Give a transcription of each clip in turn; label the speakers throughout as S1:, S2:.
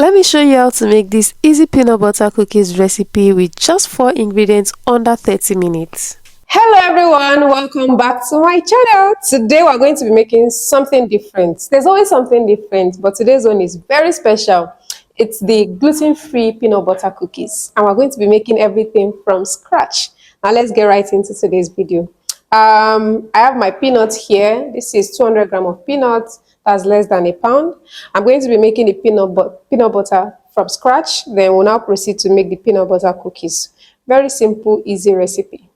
S1: Let me show you how to make this easy peanut butter cookies recipe with just 4 ingredients under 30 minutes.
S2: Hello everyone, welcome back to my channel. Today we're going to be making something different. There's always something different, but today's one is very special. It's the gluten-free peanut butter cookies, and we're going to be making everything from scratch. Now let's get right into today's video. I have my peanuts here. This is 200 grams of peanuts. That's less than a pound. I'm going to be making the peanut butter from scratch. Then we'll now proceed to make the peanut butter cookies. Very simple, easy recipe.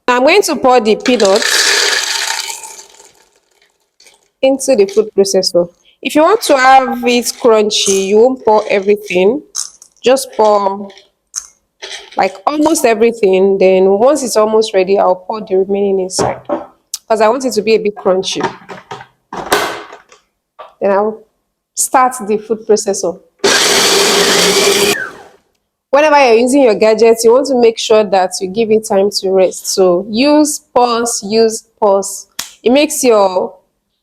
S2: I'm going to pour the peanuts into the food processor. If you want to have it crunchy, you won't pour everything. Just pour like almost everything. Then once it's almost ready, I'll pour the remaining inside because I want it to be a bit crunchy. Then I'll start the food processor. Whenever you're using your gadgets, you want to make sure that you give it time to rest. So use pause. It makes your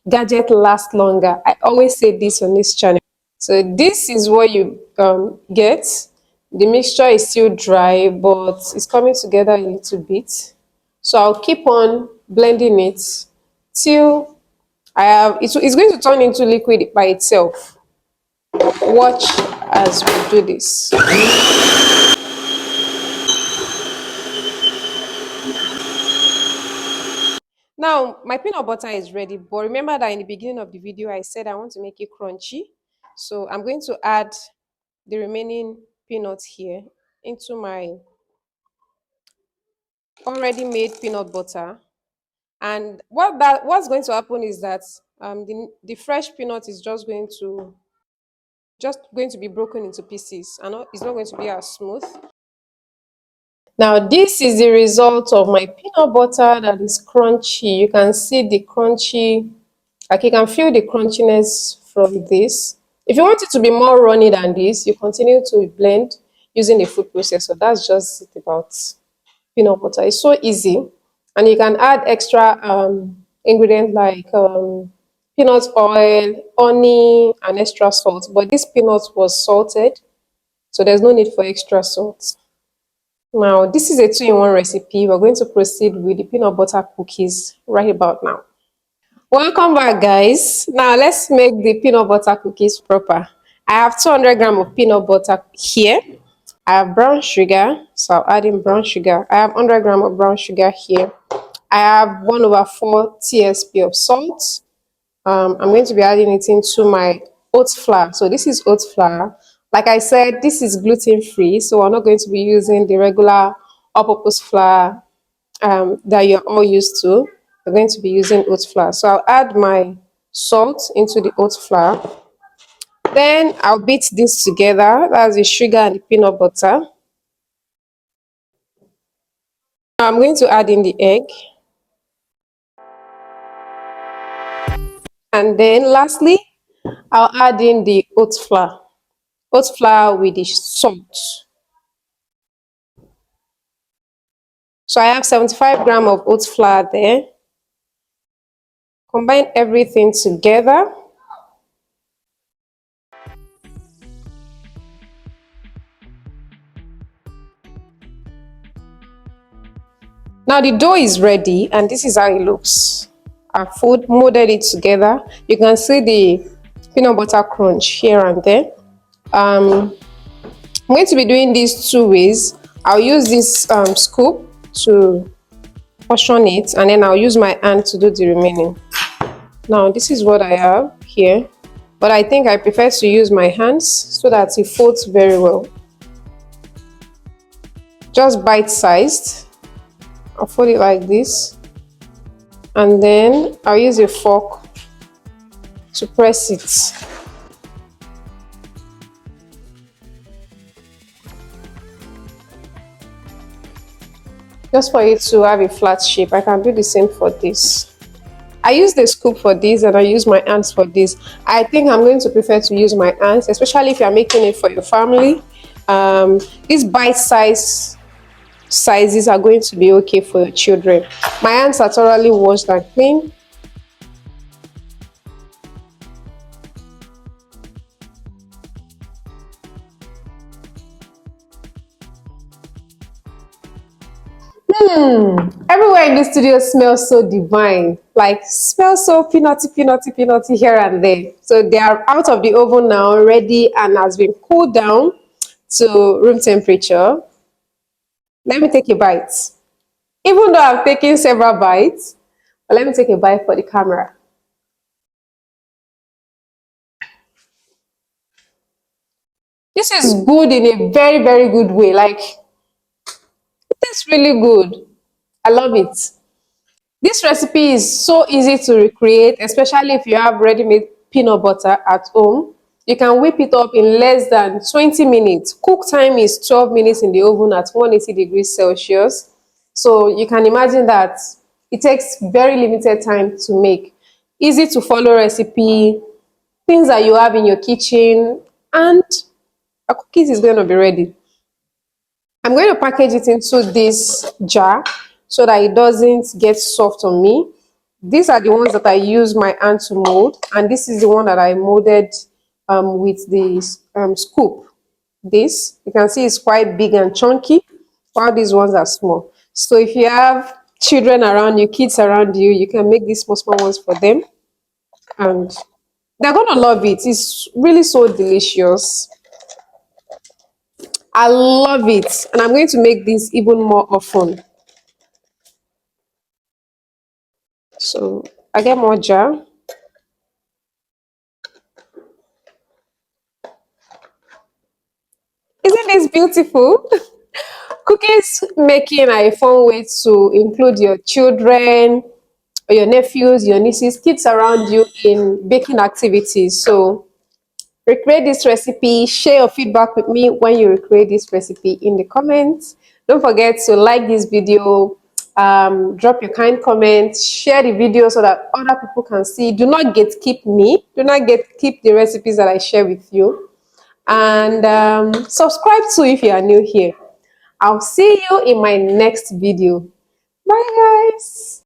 S2: gadget last longer. I always say this on this channel. So this is what you get. The mixture is still dry, but it's coming together a little bit. So I'll keep on blending it till it's going to turn into liquid by itself. Watch as we do this. Now, my peanut butter is ready, but remember that in the beginning of the video, I said I want to make it crunchy. So I'm going to add the remaining peanuts here into my already made peanut butter. And what's going to happen is that the fresh peanut is just going to be broken into pieces, and it's not going to be as smooth. Now, this is the result of my peanut butter that is crunchy. You can see the crunchy, like you can feel the crunchiness from this. If you want it to be more runny than this, you continue to blend using the food processor. That's just it about peanut butter. It's so easy. And you can add extra ingredients like peanut oil, honey, and extra salt. But this peanut was salted, so there's no need for extra salt. Now, this is a 2-in-1 recipe. We're going to proceed with the peanut butter cookies right about now. Welcome back, guys. Now, let's make the peanut butter cookies proper. I have 200 grams of peanut butter here. I have brown sugar, so I'll add in brown sugar. I have 100 grams of brown sugar here. I have 1/4 tsp of salt. I'm going to be adding it into my oat flour. So this is oat flour. Like I said, this is gluten-free, so we're not going to be using the regular all-purpose flour that you're all used to. We're going to be using oat flour. So I'll add my salt into the oat flour. Then I'll beat this together. That's the sugar and the peanut butter. Now I'm going to add in the egg. And then lastly, I'll add in the oat flour. Oat flour with the salt. So I have 75 grams of oat flour there. Combine everything together. Now the dough is ready, and this is how it looks. Our food molded it together. You can see the peanut butter crunch here and there. I'm going to be doing these 2 ways. I'll use this scoop to portion it, and then I'll use my hand to do the remaining. Now this is what I have here, but I think I prefer to use my hands so that it folds very well. Just bite-sized. I'll fold it like this, and then I'll use a fork to press it. Just for it to have a flat shape. I can do the same for this. I use the scoop for this, and I use my hands for this. I think I'm going to prefer to use my hands, especially if you're making it for your family. These sizes are going to be okay for your children. My hands are thoroughly washed and clean. Everywhere in the studio smells so divine, like smells so peanutty, peanutty, peanutty here and there. So they are out of the oven now, ready, and has been cooled down to room temperature. Let me take a bite. Even though I've taken several bites, but let me take a bite for the camera. This is good in a very, very good way. Like, it tastes really good. I love it. This recipe is so easy to recreate, especially if you have ready-made peanut butter at home. You can whip it up in less than 20 minutes. Cook time is 12 minutes in the oven at 180 degrees Celsius. So you can imagine that it takes very limited time to make. Easy to follow recipe, things that you have in your kitchen, and a cookies is going to be ready. I'm going to package it into this jar so that it doesn't get soft on me. These are the ones that I use my hand to mold, and this is the one that I molded with the scoop. This, you can see, is quite big and chunky, while these ones are small. So if you have children around you, kids around you, you can make these small, small ones for them, and they're gonna love it. It's really so delicious. I love it, and I'm going to make this even more often. So I get more jar. Isn't this beautiful? Cookies making are a fun way to include your children, or your nephews, your nieces, kids around you in baking activities. So recreate this recipe. Share your feedback with me when you recreate this recipe in the comments. Don't forget to like this video, drop your kind comments, share the video so that other people can see. Do not gatekeep me. Do not gatekeep the recipes that I share with you. And subscribe too if you are new here. I'll see you in my next video. Bye, guys.